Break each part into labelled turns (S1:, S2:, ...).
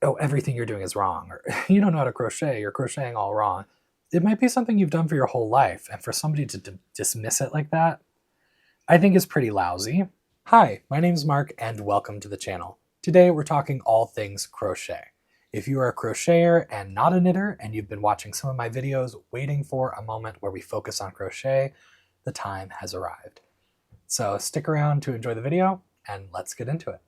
S1: oh, everything you're doing is wrong, or you don't know how to crochet, you're crocheting all wrong. It might be something you've done for your whole life, and for somebody to dismiss it like that, I think is pretty lousy. Hi, my name's Mark, and welcome to the channel. Today we're talking all things crochet. If you are a crocheter and not a knitter, and you've been watching some of my videos waiting for a moment where we focus on crochet, the time has arrived. So stick around to enjoy the video, and let's get into it.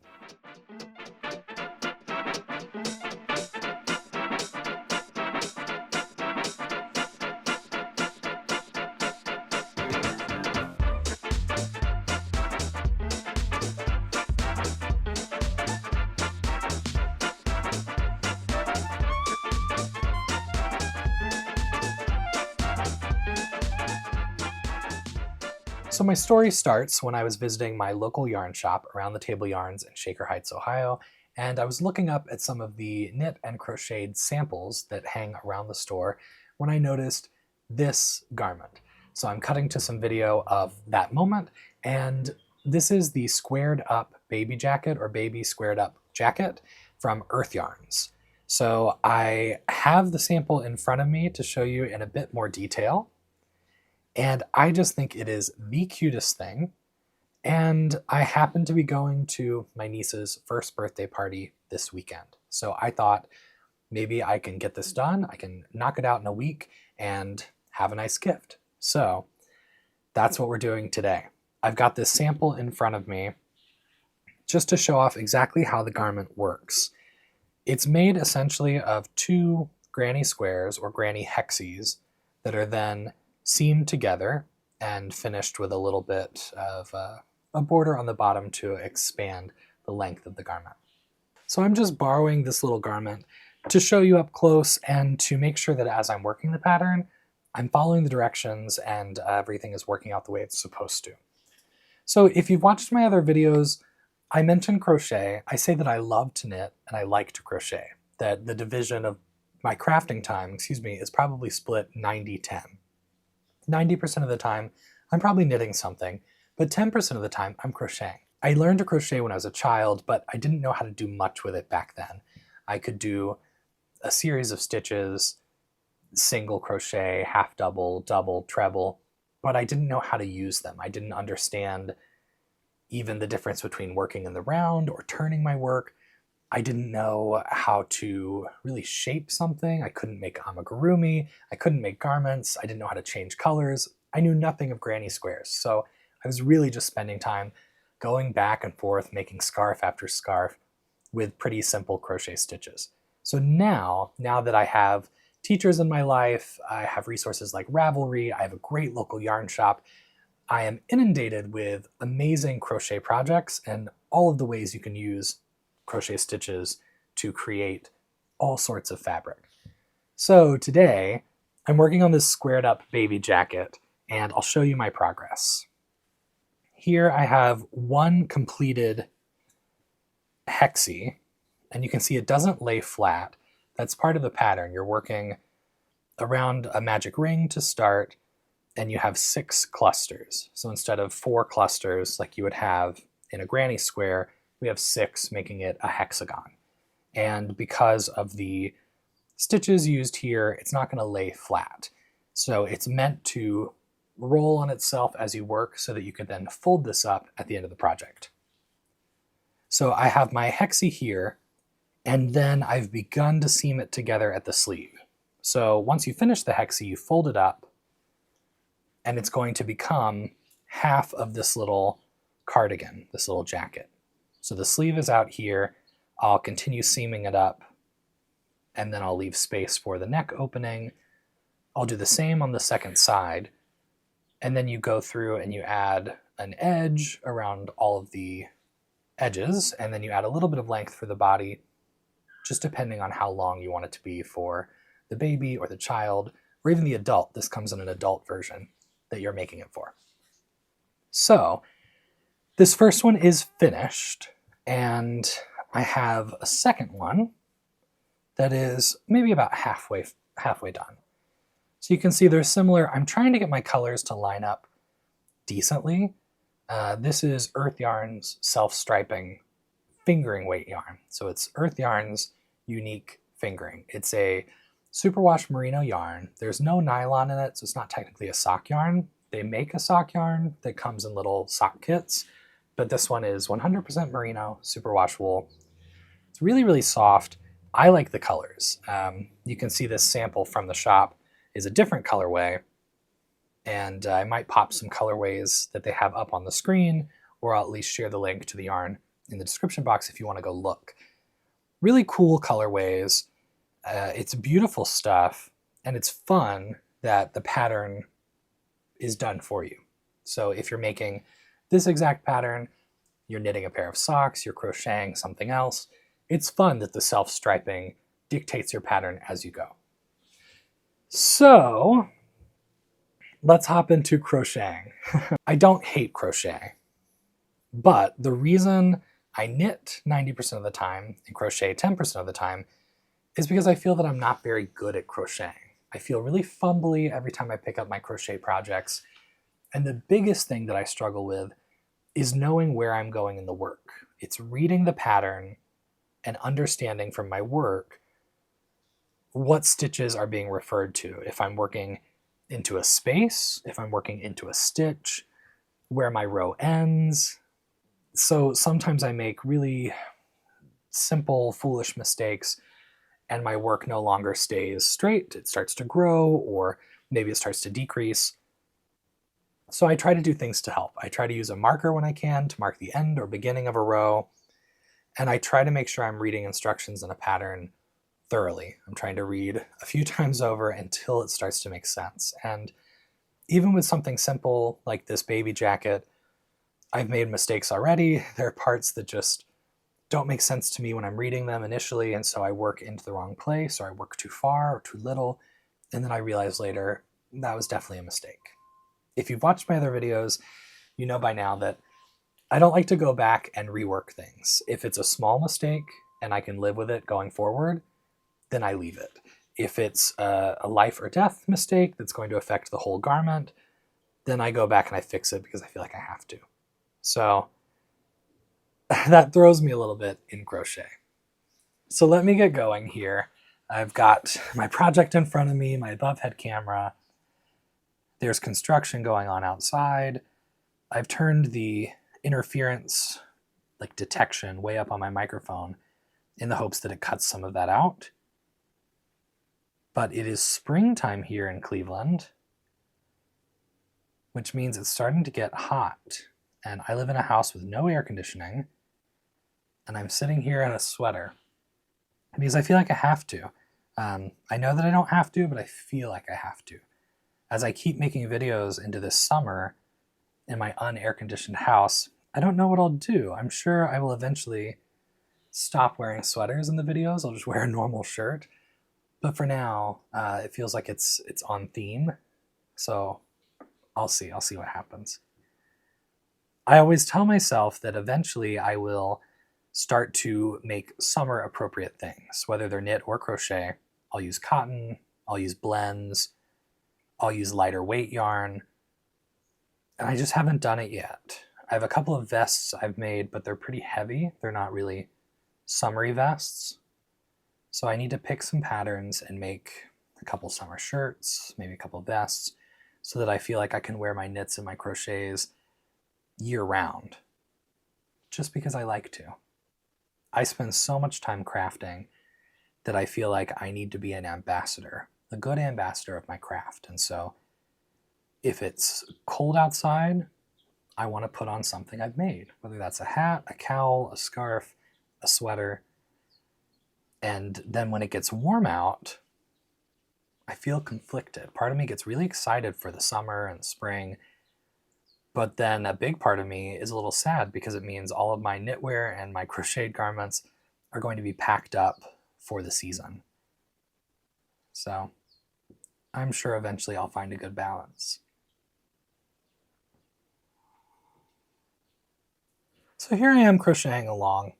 S1: So my story starts when I was visiting my local yarn shop, Around the Table Yarns in Shaker Heights, Ohio, and I was looking up at some of the knit and crocheted samples that hang around the store when I noticed this garment. So I'm cutting to some video of that moment, and this is the squared up baby jacket or baby squared up jacket from Earth Yarns. So I have the sample in front of me to show you in a bit more detail. And I just think it is the cutest thing. And I happen to be going to my niece's first birthday party this weekend. So I thought maybe I can get this done. I can knock it out in a week and have a nice gift. So that's what we're doing today. I've got this sample in front of me just to show off exactly how the garment works. It's made essentially of two granny squares or granny hexes that are then seamed together and finished with a little bit of a border on the bottom to expand the length of the garment. So I'm just borrowing this little garment to show you up close and to make sure that as I'm working the pattern, I'm following the directions and everything is working out the way it's supposed to. So if you've watched my other videos, I mentioned crochet. I say that I love to knit and I like to crochet, that the division of my crafting time, is probably split 90-10. 90% of the time, I'm probably knitting something, but 10% of the time, I'm crocheting. I learned to crochet when I was a child, but I didn't know how to do much with it back then. I could do a series of stitches, single crochet, half double, double, treble, but I didn't know how to use them. I didn't understand even the difference between working in the round or turning my work. I didn't know how to really shape something. I couldn't make amigurumi. I couldn't make garments. I didn't know how to change colors. I knew nothing of granny squares. So I was really just spending time going back and forth, making scarf after scarf with pretty simple crochet stitches. So now that I have teachers in my life, I have resources like Ravelry, I have a great local yarn shop, I am inundated with amazing crochet projects and all of the ways you can use crochet stitches to create all sorts of fabric. So today I'm working on this squared up baby jacket and I'll show you my progress. Here I have one completed hexie and you can see it doesn't lay flat. That's part of the pattern. You're working around a magic ring to start and you have 6 clusters. So instead of 4 clusters like you would have in a granny square, we have 6, making it a hexagon. And because of the stitches used here, it's not going to lay flat. So it's meant to roll on itself as you work so that you can then fold this up at the end of the project. So I have my hexie here, and then I've begun to seam it together at the sleeve. So once you finish the hexie, you fold it up, and it's going to become half of this little cardigan, this little jacket. So the sleeve is out here, I'll continue seaming it up, and then I'll leave space for the neck opening. I'll do the same on the second side, and then you go through and you add an edge around all of the edges, and then you add a little bit of length for the body, just depending on how long you want it to be for the baby or the child, or even the adult. This comes in an adult version that you're making it for. So this first one is finished, and I have a second one that is maybe about halfway done. So you can see they're similar. I'm trying to get my colors to line up decently. This is Earth Yarns self-striping fingering weight yarn. So it's Earth Yarns unique fingering. It's a superwash merino yarn. There's no nylon in it, so it's not technically a sock yarn. They make a sock yarn that comes in little sock kits, but this one is 100% merino, superwash wool. It's really, really soft. I like the colors. You can see this sample from the shop is a different colorway, and I might pop some colorways that they have up on the screen, or I'll at least share the link to the yarn in the description box if you want to go look. Really cool colorways. It's beautiful stuff, and it's fun that the pattern is done for you. So if you're making this exact pattern, you're knitting a pair of socks, you're crocheting something else, it's fun that the self-striping dictates your pattern as you go. So let's hop into crocheting. I don't hate crocheting, but the reason I knit 90% of the time and crochet 10% of the time is because I feel that I'm not very good at crocheting. I feel really fumbly every time I pick up my crochet projects. And the biggest thing that I struggle with is knowing where I'm going in the work. It's reading the pattern and understanding from my work what stitches are being referred to. If I'm working into a space, if I'm working into a stitch, where my row ends. So sometimes I make really simple, foolish mistakes and my work no longer stays straight. It starts to grow, or maybe it starts to decrease. So I try to do things to help. I try to use a marker when I can to mark the end or beginning of a row. And I try to make sure I'm reading instructions in a pattern thoroughly. I'm trying to read a few times over until it starts to make sense. And even with something simple like this baby jacket, I've made mistakes already. There are parts that just don't make sense to me when I'm reading them initially, and so I work into the wrong place, or I work too far or too little, and then I realize later that was definitely a mistake. If you've watched my other videos, you know by now that I don't like to go back and rework things. If it's a small mistake and I can live with it going forward, then I leave it. If it's a life or death mistake that's going to affect the whole garment, then I go back and I fix it because I feel like I have to. So that throws me a little bit in crochet. So let me get going here. I've got my project in front of me, my above head camera. There's construction going on outside. I've turned the interference detection way up on my microphone in the hopes that it cuts some of that out. But it is springtime here in Cleveland, which means it's starting to get hot. And I live in a house with no air conditioning, and I'm sitting here in a sweater because I feel like I have to. I know that I don't have to, but I feel like I have to. As I keep making videos into this summer in my un-air-conditioned house, I don't know what I'll do. I'm sure I will eventually stop wearing sweaters in the videos. I'll just wear a normal shirt. But for now, it feels like it's on theme. So I'll see what happens. I always tell myself that eventually I will start to make summer appropriate things, whether they're knit or crochet. I'll use cotton, I'll use blends, I'll use lighter weight yarn, and I just haven't done it yet. I have a couple of vests I've made, but they're pretty heavy. They're not really summery vests. So I need to pick some patterns and make a couple summer shirts, maybe a couple vests, so that I feel like I can wear my knits and my crochets year round, just because I like to. I spend so much time crafting that I feel like I need to be an ambassador, a good ambassador of my craft. And so if it's cold outside, I want to put on something I've made, whether that's a hat, a cowl, a scarf, a sweater. And then when it gets warm out, I feel conflicted. Part of me gets really excited for the summer and spring, but then a big part of me is a little sad because it means all of my knitwear and my crocheted garments are going to be packed up for the season. So I'm sure eventually I'll find a good balance. So here I am crocheting along.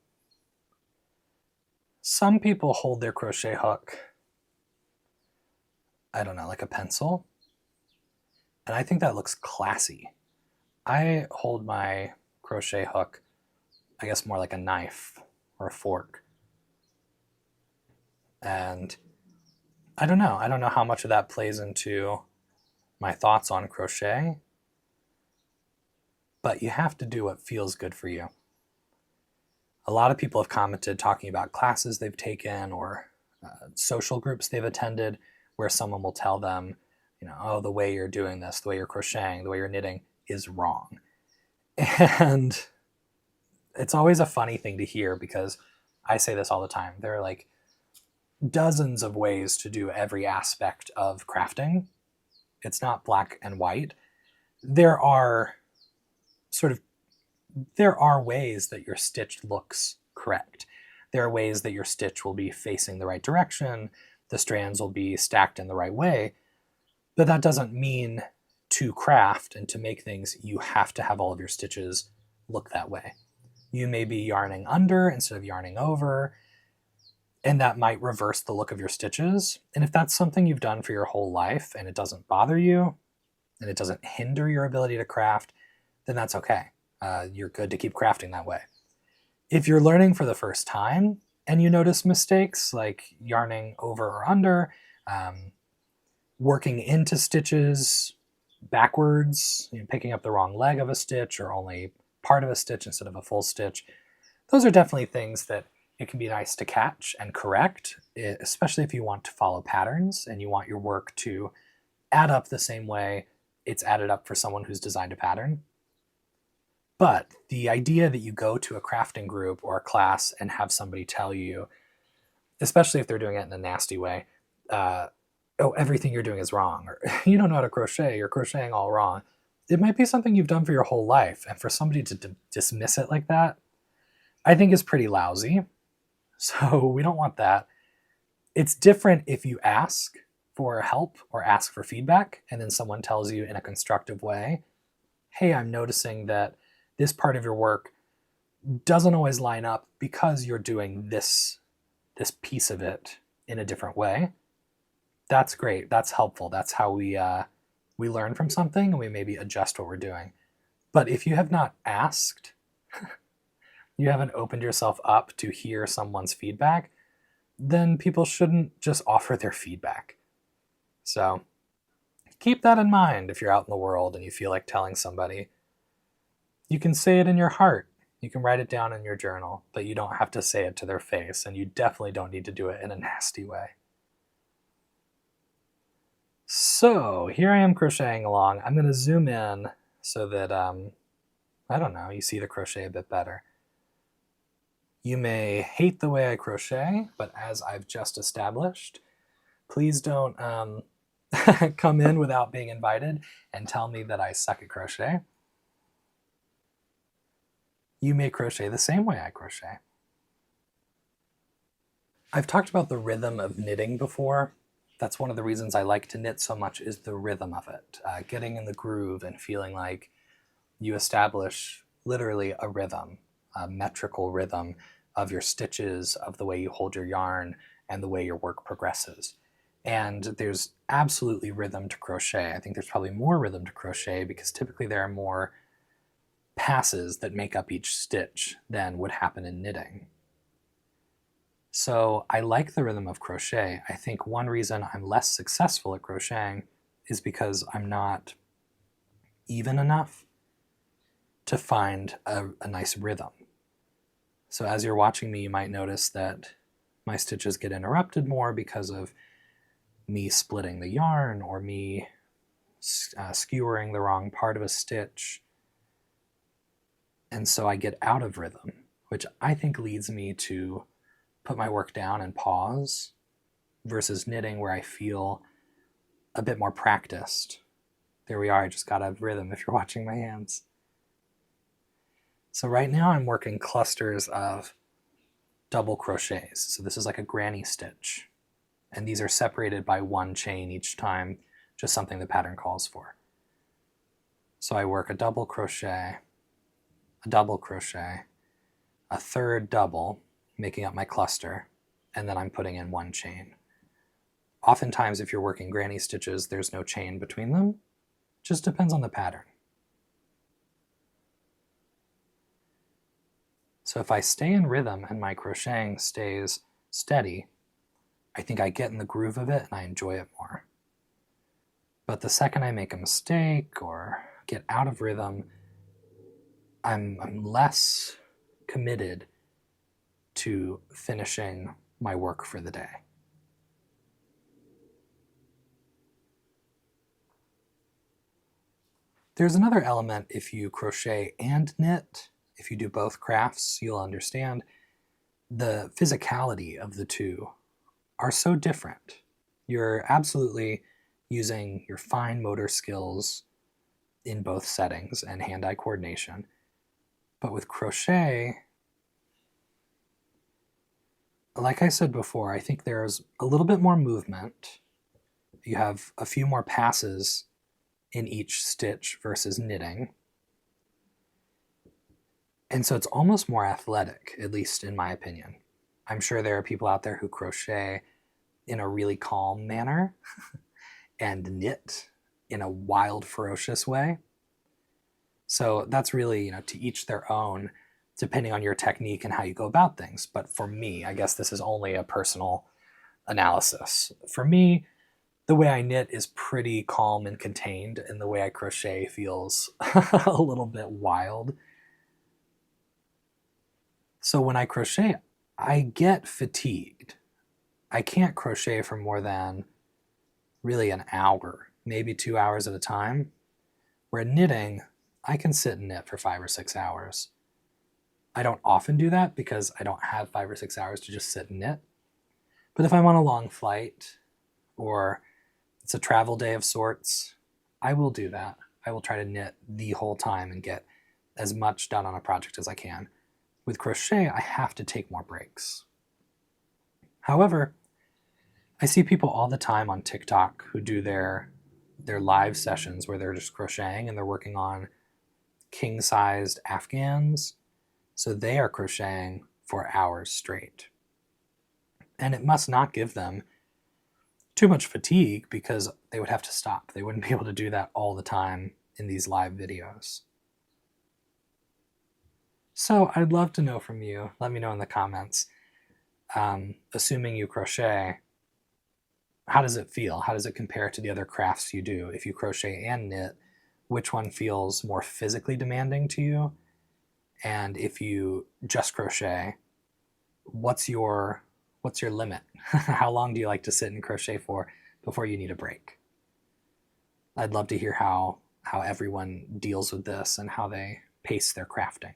S1: Some people hold their crochet hook, I don't know, like a pencil. And I think that looks classy. I hold my crochet hook, I guess more like a knife or a fork. And I don't know. I don't know how much of that plays into my thoughts on crochet, but you have to do what feels good for you. A lot of people have commented talking about classes they've taken or social groups they've attended where someone will tell them, oh, the way you're doing this, the way you're crocheting, the way you're knitting is wrong. And it's always a funny thing to hear because I say this all the time. There are like dozens of ways to do every aspect of crafting. It's not black and white. There are ways that your stitch looks correct. There are ways that your stitch will be facing the right direction, the strands will be stacked in the right way, but that doesn't mean to craft and to make things, you have to have all of your stitches look that way. You may be yarning under instead of yarning over, and that might reverse the look of your stitches. And if that's something you've done for your whole life and it doesn't bother you, and it doesn't hinder your ability to craft, then that's okay. You're good to keep crafting that way. If you're learning for the first time and you notice mistakes like yarning over or under, working into stitches backwards, picking up the wrong leg of a stitch or only part of a stitch instead of a full stitch, those are definitely things that it can be nice to catch and correct, especially if you want to follow patterns and you want your work to add up the same way it's added up for someone who's designed a pattern. But the idea that you go to a crafting group or a class and have somebody tell you, especially if they're doing it in a nasty way, oh, everything you're doing is wrong, or you don't know how to crochet, you're crocheting all wrong. It might be something you've done for your whole life, and for somebody to dismiss it like that, I think is pretty lousy. So we don't want that. It's different if you ask for help or ask for feedback, and then someone tells you in a constructive way, hey, I'm noticing that this part of your work doesn't always line up because you're doing this piece of it in a different way. That's great. That's helpful. That's how we learn from something and we maybe adjust what we're doing. But if you have not asked, you haven't opened yourself up to hear someone's feedback, then people shouldn't just offer their feedback. So keep that in mind if you're out in the world and you feel like telling somebody. You can say it in your heart. You can write it down in your journal, but you don't have to say it to their face, and you definitely don't need to do it in a nasty way. So here I am crocheting along. I'm going to zoom in so that, I don't know, you see the crochet a bit better. You may hate the way I crochet, but as I've just established, please don't come in without being invited and tell me that I suck at crochet. You may crochet the same way I crochet. I've talked about the rhythm of knitting before. That's one of the reasons I like to knit so much, is the rhythm of it. Getting in the groove and feeling like you establish literally a rhythm, a metrical rhythm of your stitches, of the way you hold your yarn, and the way your work progresses. And there's absolutely rhythm to crochet. I think there's probably more rhythm to crochet because typically there are more passes that make up each stitch than would happen in knitting. So I like the rhythm of crochet. I think one reason I'm less successful at crocheting is because I'm not even enough to find a nice rhythm. So as you're watching me, you might notice that my stitches get interrupted more because of me splitting the yarn or me skewering the wrong part of a stitch. And so I get out of rhythm, which I think leads me to put my work down and pause, versus knitting where I feel a bit more practiced. There we are, I just got out of rhythm if you're watching my hands. So right now I'm working clusters of double crochets. So this is like a granny stitch. And these are separated by one chain each time, just something the pattern calls for. So I work a double crochet, a double crochet, a third double, making up my cluster, and then I'm putting in one chain. Oftentimes, if you're working granny stitches, there's no chain between them. Just depends on the pattern. So if I stay in rhythm and my crocheting stays steady, I think I get in the groove of it and I enjoy it more. But the second I make a mistake or get out of rhythm, I'm less committed to finishing my work for the day. There's another element if you crochet and knit. If you do both crafts, you'll understand the physicality of the two are so different. You're absolutely using your fine motor skills in both settings and hand-eye coordination. But with crochet, like I said before, I think there's a little bit more movement. You have a few more passes in each stitch versus knitting. And so it's almost more athletic, at least in my opinion. I'm sure there are people out there who crochet in a really calm manner and knit in a wild, ferocious way. So that's really, to each their own, depending on your technique and how you go about things. But for me, I guess this is only a personal analysis. For me, the way I knit is pretty calm and contained, and the way I crochet feels a little bit wild. So when I crochet, I get fatigued. I can't crochet for more than really an hour, maybe 2 hours at a time. Where knitting, I can sit and knit for 5 or 6 hours. I don't often do that because I don't have 5 or 6 hours to just sit and knit. But if I'm on a long flight or it's a travel day of sorts, I will do that. I will try to knit the whole time and get as much done on a project as I can. With crochet, I have to take more breaks. However, I see people all the time on TikTok who do their live sessions where they're just crocheting and they're working on king-sized afghans. So they are crocheting for hours straight. And it must not give them too much fatigue because they would have to stop. They wouldn't be able to do that all the time in these live videos. So I'd love to know from you. Let me know in the comments. Assuming you crochet, how does it feel? How does it compare to the other crafts you do? If you crochet and knit, which one feels more physically demanding to you? And if you just crochet, what's your limit? How long do you like to sit and crochet for before you need a break? I'd love to hear how everyone deals with this and how they pace their crafting.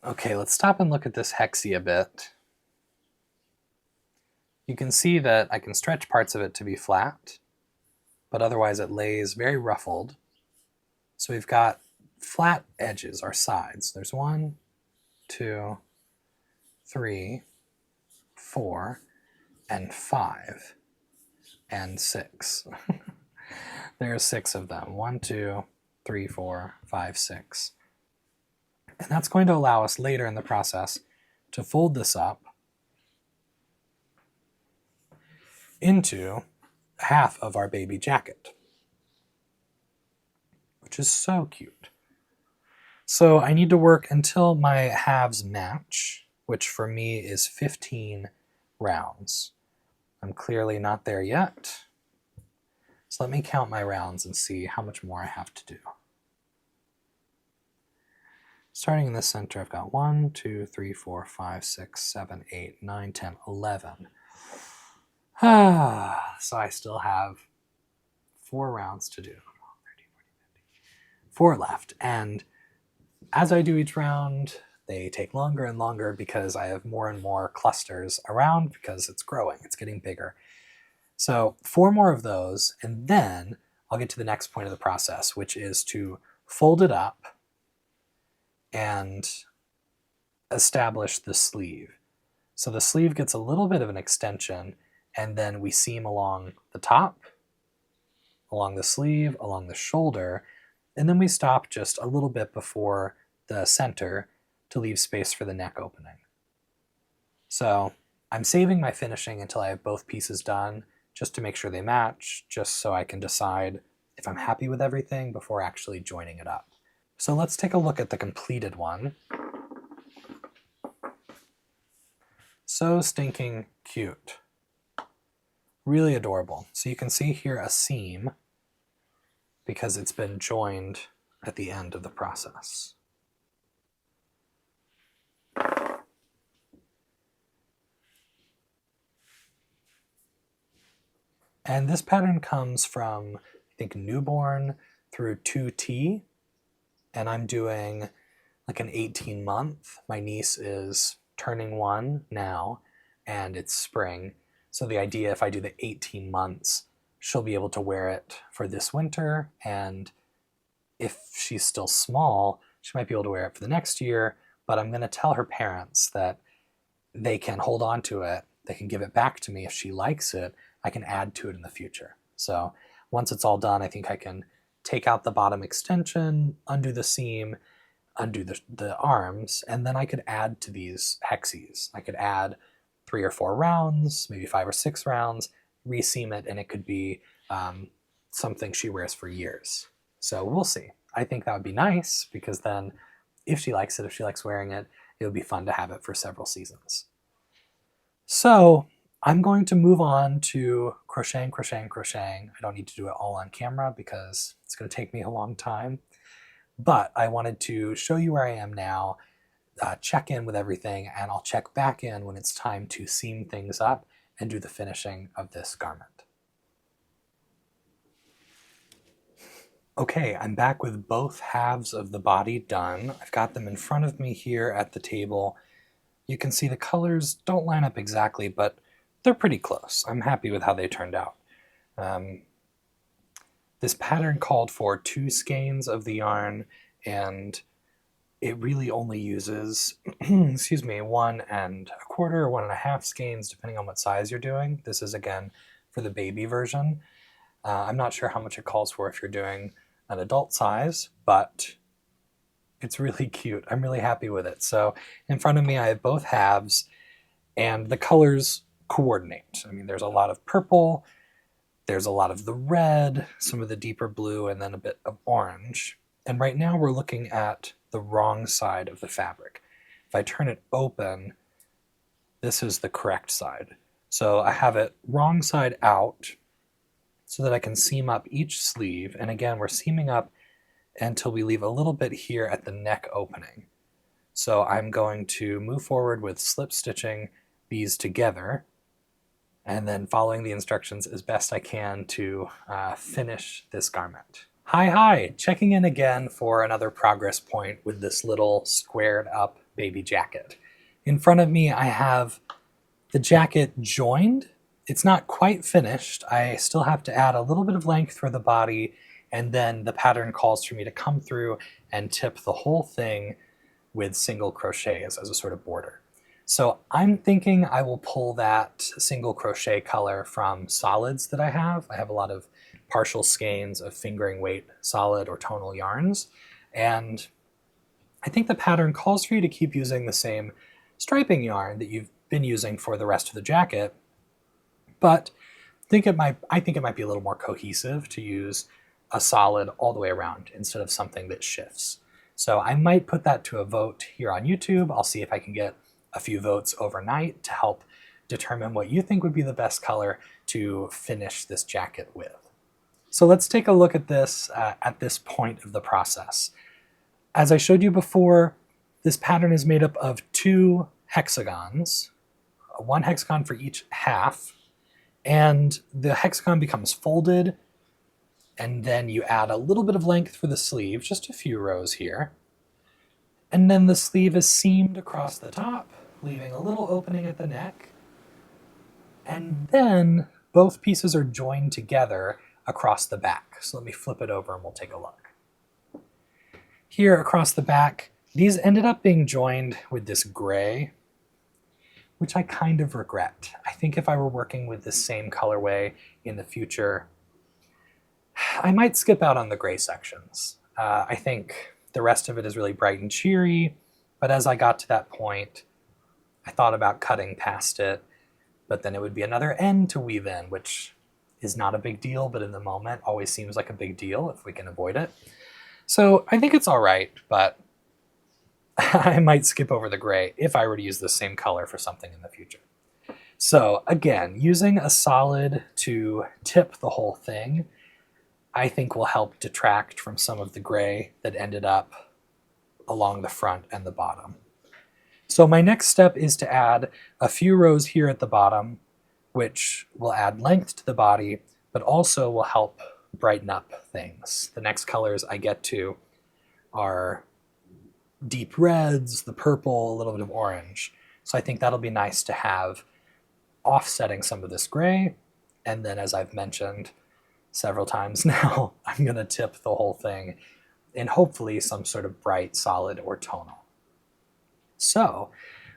S1: Okay, let's stop and look at this hexie a bit. You can see that I can stretch parts of it to be flat, but otherwise it lays very ruffled. So we've got flat edges, our sides. There's 1, 2, 3, 4, and 5, and 6. There's 6 of them. 1, 2, 3, 4, 5, 6. And that's going to allow us later in the process to fold this up into half of our baby jacket, which is so cute. So I need to work until my halves match, which for me is 15 rounds. I'm clearly not there yet. So let me count my rounds and see how much more I have to do. Starting in the center, I've got 1, 2, 3, 4, 5, 6, 7, 8, 9, 10, 11. So I still have 4 rounds to do. 4 left. And as I do each round, they take longer and longer because I have more and more clusters around because it's growing, it's getting bigger. So 4 more of those, and then I'll get to the next point of the process, which is to fold it up and establish the sleeve. So the sleeve gets a little bit of an extension, and then we seam along the top, along the sleeve, along the shoulder, and then we stop just a little bit before the center to leave space for the neck opening. So I'm saving my finishing until I have both pieces done, just to make sure they match, just so I can decide if I'm happy with everything before actually joining it up. So let's take a look at the completed one. So stinking cute. Really adorable. So you can see here a seam because it's been joined at the end of the process. And this pattern comes from, I think, newborn through 2T, and I'm doing like an 18-month. My niece is turning 1 now, and it's spring. So the idea, if I do the 18 months, she'll be able to wear it for this winter, and if she's still small, she might be able to wear it for the next year, but I'm gonna tell her parents that they can hold on to it, they can give it back to me if she likes it, I can add to it in the future. So once it's all done, I think I can take out the bottom extension, undo the seam, undo the arms, and then I could add to these hexes. I could add 3 or 4 rounds, maybe 5 or 6 rounds, reseam it, and it could be something she wears for years. So we'll see. I think that would be nice because then if she likes it, if she likes wearing it, it would be fun to have it for several seasons. So I'm going to move on to crocheting, crocheting, crocheting. I don't need to do it all on camera because it's going to take me a long time. But I wanted to show you where I am now, check in with everything, and I'll check back in when it's time to seam things up and do the finishing of this garment. Okay, I'm back with both halves of the body done. I've got them in front of me here at the table. You can see the colors don't line up exactly, but they're pretty close. I'm happy with how they turned out. This pattern called for 2 skeins of the yarn, and it really only uses, excuse me, 1 1/4 or 1 1/2 skeins, depending on what size you're doing. This is, again, for the baby version. I'm not sure how much it calls for if you're doing an adult size, but it's really cute. I'm really happy with it. So in front of me, I have both halves, and the colors coordinate. I mean, there's a lot of purple, there's a lot of the red, some of the deeper blue, and then a bit of orange. And right now we're looking at the wrong side of the fabric. If I turn it open, this is the correct side. So I have it wrong side out so that I can seam up each sleeve. And again, we're seaming up until we leave a little bit here at the neck opening. So I'm going to move forward with slip stitching these together and then following the instructions as best I can to finish this garment. Hi, checking in again for another progress point with this little squared up baby jacket. In front of me, I have the jacket joined. It's not quite finished. I still have to add a little bit of length for the body, and then the pattern calls for me to come through and tip the whole thing with single crochets as a sort of border. So I'm thinking I will pull that single crochet color from solids that I have. I have a lot of partial skeins of fingering weight solid or tonal yarns, and I think the pattern calls for you to keep using the same striping yarn that you've been using for the rest of the jacket, but I think it might be a little more cohesive to use a solid all the way around instead of something that shifts. So I might put that to a vote here on YouTube. I'll see if I can get a few votes overnight to help determine what you think would be the best color to finish this jacket with. So let's take a look at this at this point of the process. As I showed you before, this pattern is made up of 2 hexagons, 1 hexagon for each half, and the hexagon becomes folded, and then you add a little bit of length for the sleeve, just a few rows here, and then the sleeve is seamed across the top, leaving a little opening at the neck, and then both pieces are joined together across the back. So let me flip it over and we'll take a look. Here across the back, these ended up being joined with this gray, which I kind of regret. I think if I were working with the same colorway in the future, I might skip out on the gray sections. I think the rest of it is really bright and cheery, but as I got to that point, I thought about cutting past it, but then it would be another end to weave in, which is not a big deal, but in the moment always seems like a big deal if we can avoid it. So I think it's all right, but I might skip over the gray if I were to use the same color for something in the future. So again, using a solid to tip the whole thing, I think will help detract from some of the gray that ended up along the front and the bottom. So my next step is to add a few rows here at the bottom, which will add length to the body, but also will help brighten up things. The next colors I get to are deep reds, the purple, a little bit of orange. So I think that'll be nice to have offsetting some of this gray. And then, as I've mentioned several times now, I'm going to tip the whole thing in hopefully some sort of bright, solid, or tonal. So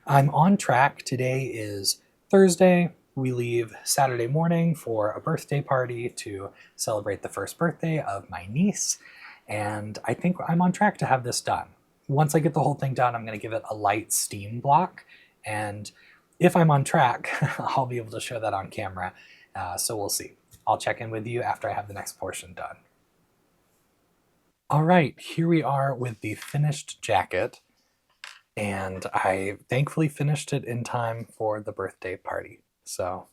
S1: I'm on track. Today is Thursday. We leave Saturday morning for a birthday party to celebrate the first birthday of my niece. And I think I'm on track to have this done. Once I get the whole thing done, I'm going to give it a light steam block. And if I'm on track, I'll be able to show that on camera. So we'll see. I'll check in with you after I have the next portion done. All right, here we are with the finished jacket. And I thankfully finished it in time for the birthday party. So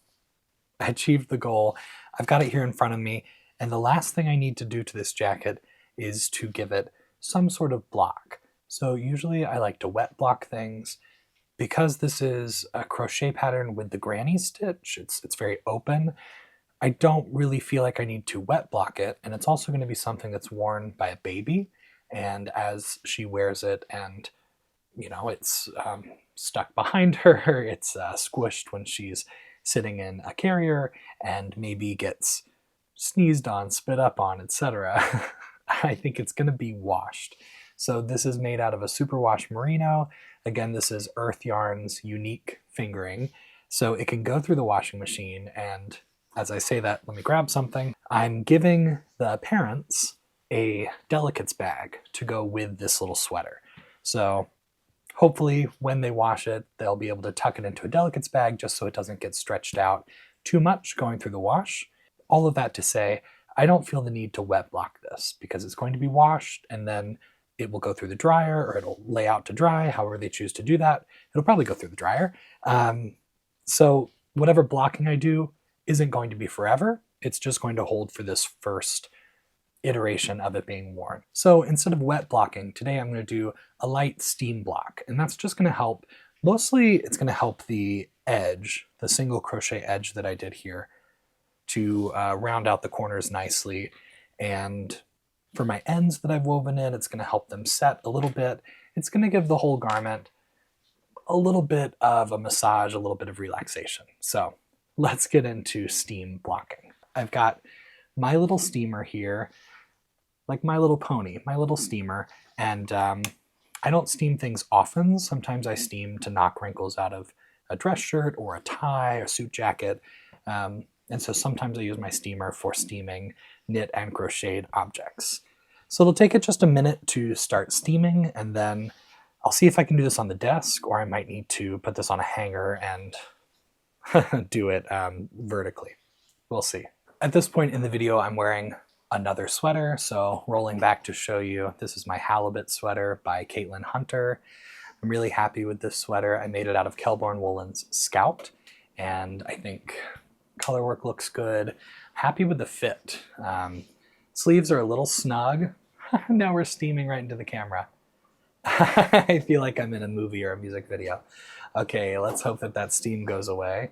S1: I achieved the goal. I've got it here in front of me. And the last thing I need to do to this jacket is to give it some sort of block. So usually I like to wet block things. Because this is a crochet pattern with the granny stitch, it's very open. I don't really feel like I need to wet block it, and it's also going to be something that's worn by a baby, and as she wears it and it's stuck behind her, it's squished when she's sitting in a carrier and maybe gets sneezed on, spit up on, etc. I think it's going to be washed. So this is made out of a superwash merino. Again, this is Earth Yarn's unique fingering. So it can go through the washing machine. And as I say that, let me grab something. I'm giving the parents a delicates bag to go with this little sweater. So hopefully when they wash it, they'll be able to tuck it into a delicates bag just so it doesn't get stretched out too much going through the wash. All of that to say, I don't feel the need to wet block this because it's going to be washed and then it will go through the dryer, or it'll lay out to dry, however they choose to do that. It'll probably go through the dryer. So whatever blocking I do isn't going to be forever. It's just going to hold for this first iteration of it being worn. So instead of wet blocking, today I'm going to do a light steam block. And that's just going to help, mostly it's going to help the edge, the single crochet edge that I did here, to round out the corners nicely. And for my ends that I've woven in, it's going to help them set a little bit. It's going to give the whole garment a little bit of a massage, a little bit of relaxation. So let's get into steam blocking. I've got my little steamer here, like My Little Pony, my little steamer. And I don't steam things often. Sometimes I steam to knock wrinkles out of a dress shirt or a tie or suit jacket. And so sometimes I use my steamer for steaming knit and crocheted objects. So it'll take it just a minute to start steaming, and then I'll see if I can do this on the desk, or I might need to put this on a hanger and do it vertically. We'll see. At this point in the video, I'm wearing another sweater. So rolling back to show you, this is my halibut sweater by Caitlin Hunter. I'm really happy with this sweater. I made it out of Kelborn Woolen's Scout, and I think color work looks good. Happy with the fit. Sleeves are a little snug. Now we're steaming right into the camera. I feel like I'm in a movie or a music video. Okay, let's hope that that steam goes away.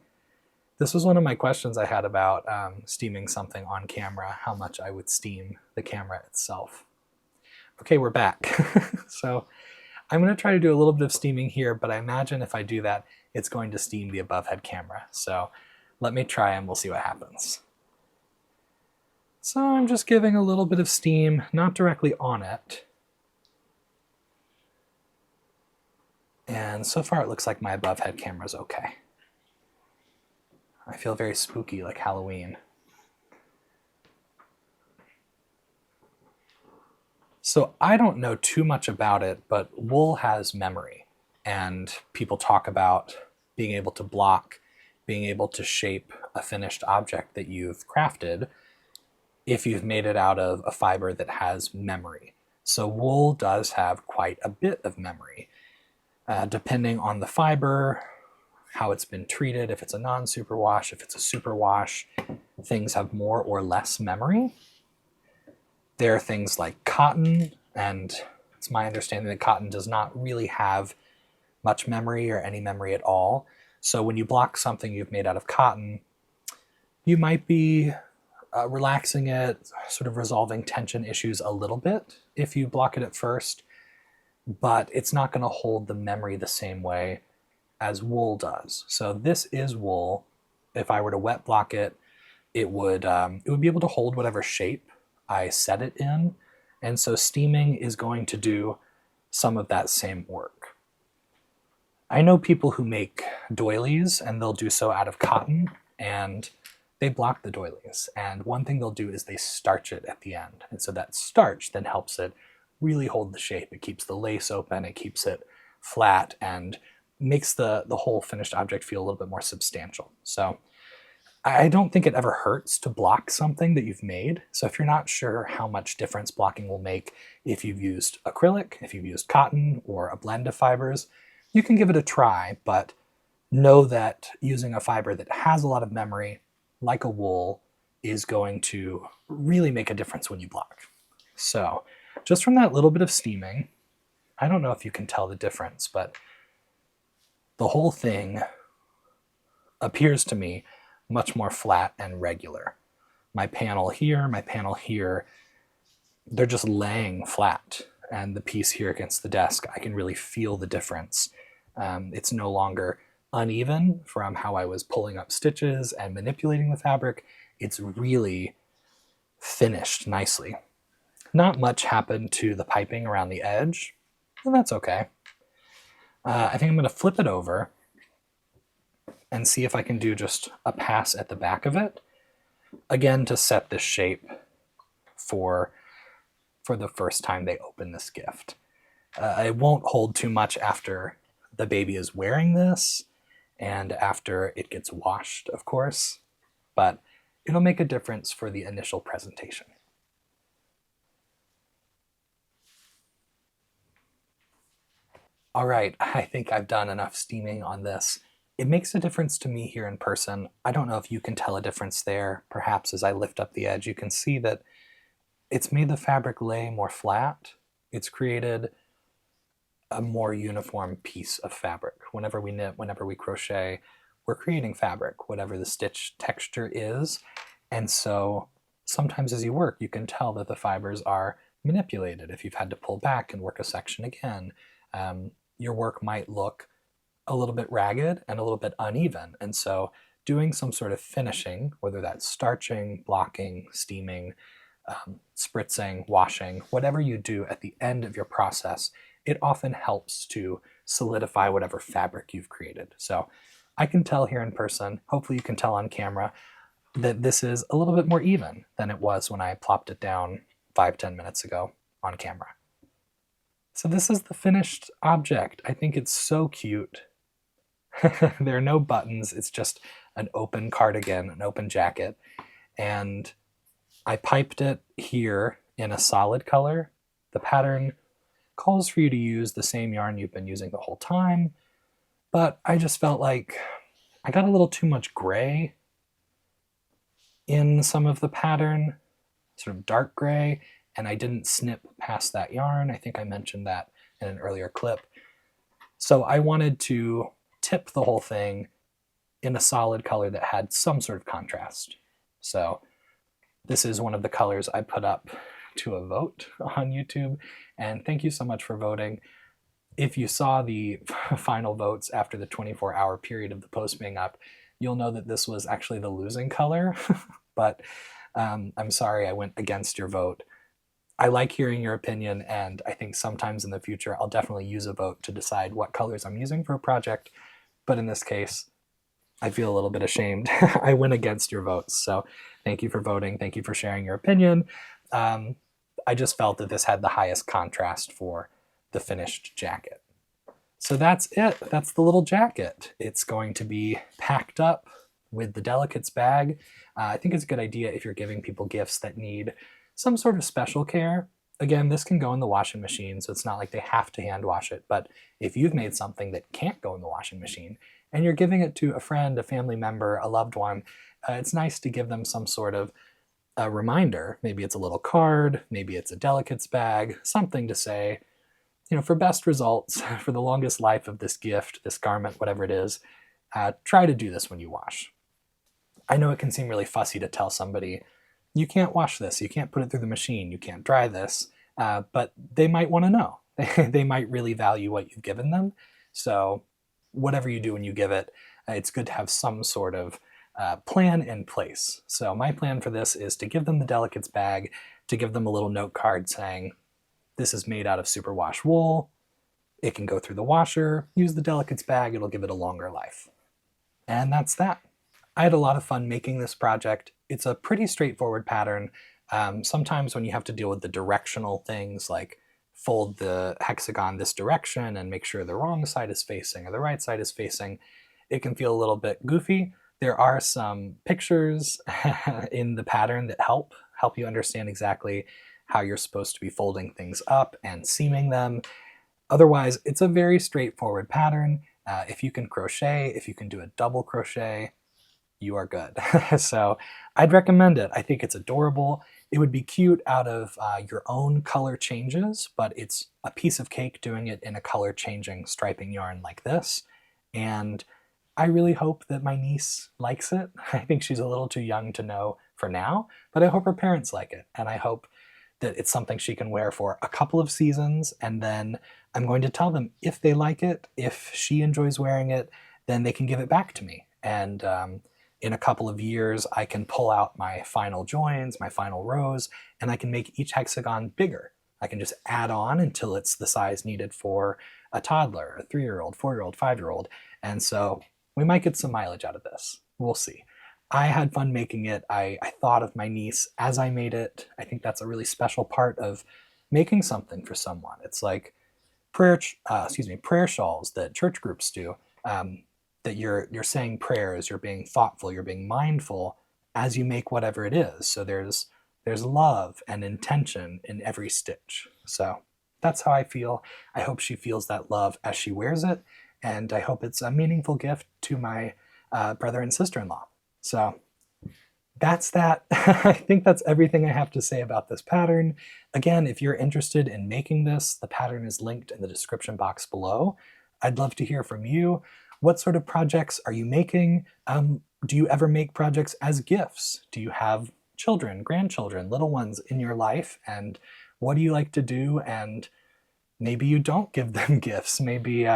S1: This was one of my questions I had about steaming something on camera, how much I would steam the camera itself. Okay, we're back. So I'm going to try to do a little bit of steaming here, but I imagine if I do that, it's going to steam the above head camera. So let me try and we'll see what happens. So I'm just giving a little bit of steam, not directly on it. And so far it looks like my above head camera is okay. I feel very spooky, like Halloween. So I don't know too much about it, but wool has memory. And people talk about being able to block being able to shape a finished object that you've crafted if you've made it out of a fiber that has memory. So wool does have quite a bit of memory. Depending on the fiber, how it's been treated, if it's a non-superwash, if it's a superwash, things have more or less memory. There are things like cotton, and it's my understanding that cotton does not really have much memory or any memory at all. So when you block something you've made out of cotton, you might be relaxing it, sort of resolving tension issues a little bit if you block it at first, but it's not going to hold the memory the same way as wool does. So this is wool. If I were to wet block it, it would be able to hold whatever shape I set it in, and so steaming is going to do some of that same work. I know people who make doilies, and they'll do so out of cotton, and they block the doilies. And one thing they'll do is they starch it at the end, and so that starch then helps it really hold the shape. It keeps the lace open, it keeps it flat, and makes the whole finished object feel a little bit more substantial. So I don't think it ever hurts to block something that you've made. So if you're not sure how much difference blocking will make if you've used acrylic, if you've used cotton, or a blend of fibers, you can give it a try, but know that using a fiber that has a lot of memory, like a wool, is going to really make a difference when you block. So just from that little bit of steaming, I don't know if you can tell the difference, but the whole thing appears to me much more flat and regular. My panel here, they're just laying flat. And the piece here against the desk, I can really feel the difference. It's no longer uneven from how I was pulling up stitches and manipulating the fabric. It's really finished nicely. Not much happened to the piping around the edge, and that's okay. I think I'm going to flip it over and see if I can do just a pass at the back of it, again to set this shape for the first time they open this gift. It won't hold too much after the baby is wearing this and after it gets washed, of course, but it'll make a difference for the initial presentation. All right, I think I've done enough steaming on this. It makes a difference to me here in person. I don't know if you can tell a difference there. Perhaps as I lift up the edge, you can see that it's made the fabric lay more flat. It's created a more uniform piece of fabric. Whenever we knit, whenever we crochet, we're creating fabric, whatever the stitch texture is. And so sometimes as you work, you can tell that the fibers are manipulated. If you've had to pull back and work a section again, your work might look a little bit ragged and a little bit uneven. And so doing some sort of finishing, whether that's starching, blocking, steaming, spritzing, washing, whatever you do at the end of your process, it often helps to solidify whatever fabric you've created. So I can tell here in person, hopefully you can tell on camera, that this is a little bit more even than it was when I plopped it down 5-10 minutes ago on camera. So this is the finished object. I think it's so cute. There are no buttons, it's just an open cardigan, an open jacket, and I piped it here in a solid color. The pattern calls for you to use the same yarn you've been using the whole time, but I just felt like I got a little too much gray in some of the pattern, sort of dark gray, and I didn't snip past that yarn. I think I mentioned that in an earlier clip. So I wanted to tip the whole thing in a solid color that had some sort of contrast. So this is one of the colors I put up to a vote on YouTube, and thank you so much for voting. If you saw the final votes after the 24-hour period of the post being up, you'll know that this was actually the losing color, but I'm sorry I went against your vote. I like hearing your opinion, and I think sometimes in the future I'll definitely use a vote to decide what colors I'm using for a project, but in this case, I feel a little bit ashamed. I went against your votes, so thank you for voting, thank you for sharing your opinion. I just felt that this had the highest contrast for the finished jacket. So that's it. That's the little jacket. It's going to be packed up with the Delicates bag. I think it's a good idea if you're giving people gifts that need some sort of special care. Again, this can go in the washing machine, so it's not like they have to hand wash it. But if you've made something that can't go in the washing machine and you're giving it to a friend, a family member, a loved one, it's nice to give them some sort of a reminder. Maybe it's a little card, maybe it's a Delicates bag, something to say, for best results, for the longest life of this gift, this garment, whatever it is, try to do this when you wash. I know it can seem really fussy to tell somebody, you can't wash this, you can't put it through the machine, you can't dry this, but they might want to know. They might really value what you've given them. So whatever you do when you give it, it's good to have some sort of plan in place. So my plan for this is to give them the Delicates bag, to give them a little note card saying, this is made out of superwash wool, it can go through the washer, use the Delicates bag, it'll give it a longer life. And that's that. I had a lot of fun making this project. It's a pretty straightforward pattern. Sometimes when you have to deal with the directional things like fold the hexagon this direction and make sure the wrong side is facing or the right side is facing, it can feel a little bit goofy. There are some pictures in the pattern that help you understand exactly how you're supposed to be folding things up and seaming them. Otherwise, it's a very straightforward pattern. If you can crochet, if you can do a double crochet, you are good. So I'd recommend it. I think it's adorable. It would be cute out of your own color changes, but it's a piece of cake doing it in a color changing striping yarn like this. And I really hope that my niece likes it. I think she's a little too young to know for now, but I hope her parents like it. And I hope that it's something she can wear for a couple of seasons. And then I'm going to tell them if they like it, if she enjoys wearing it, then they can give it back to me. And in a couple of years, I can pull out my final joins, my final rows, and I can make each hexagon bigger. I can just add on until it's the size needed for a toddler, a 3-year-old, 4-year-old, 5-year-old. And so we might get some mileage out of this. We'll see. I had fun making it. I thought of my niece as I made it. I think that's a really special part of making something for someone. It's like prayer shawls that church groups do. That you're saying prayers, you're being thoughtful, you're being mindful as you make whatever it is. So there's love and intention in every stitch. So that's how I feel. I hope she feels that love as she wears it, and I hope it's a meaningful gift to my brother and sister-in-law. So that's that. I think that's everything I have to say about this pattern. Again, if you're interested in making this, the pattern is linked in the description box below. I'd love to hear from you. What sort of projects are you making? Do you ever make projects as gifts? Do you have children, grandchildren, little ones in your life? And what do you like to do? And maybe you don't give them gifts. Maybe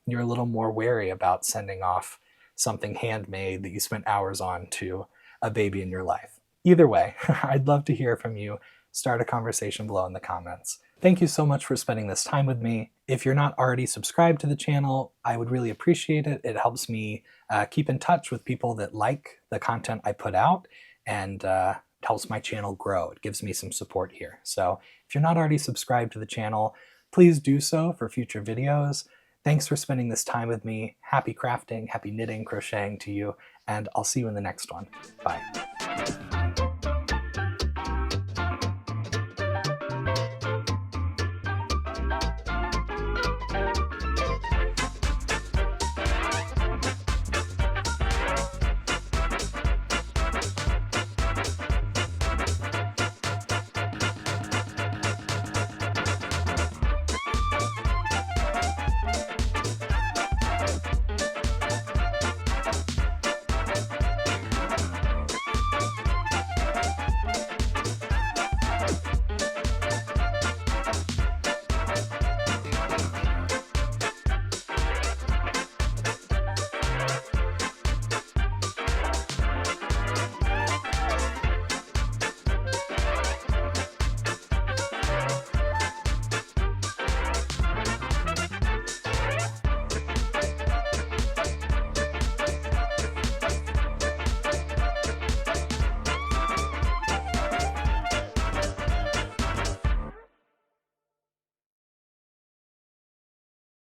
S1: you're a little more wary about sending off something handmade that you spent hours on to a baby in your life. Either way, I'd love to hear from you. Start a conversation below in the comments. Thank you so much for spending this time with me. If you're not already subscribed to the channel, I would really appreciate it. It helps me keep in touch with people that like the content I put out, and it helps my channel grow. It gives me some support here. So if you're not already subscribed to the channel, please do so for future videos. Thanks for spending this time with me. Happy crafting, happy knitting, crocheting to you, and I'll see you in the next one. Bye.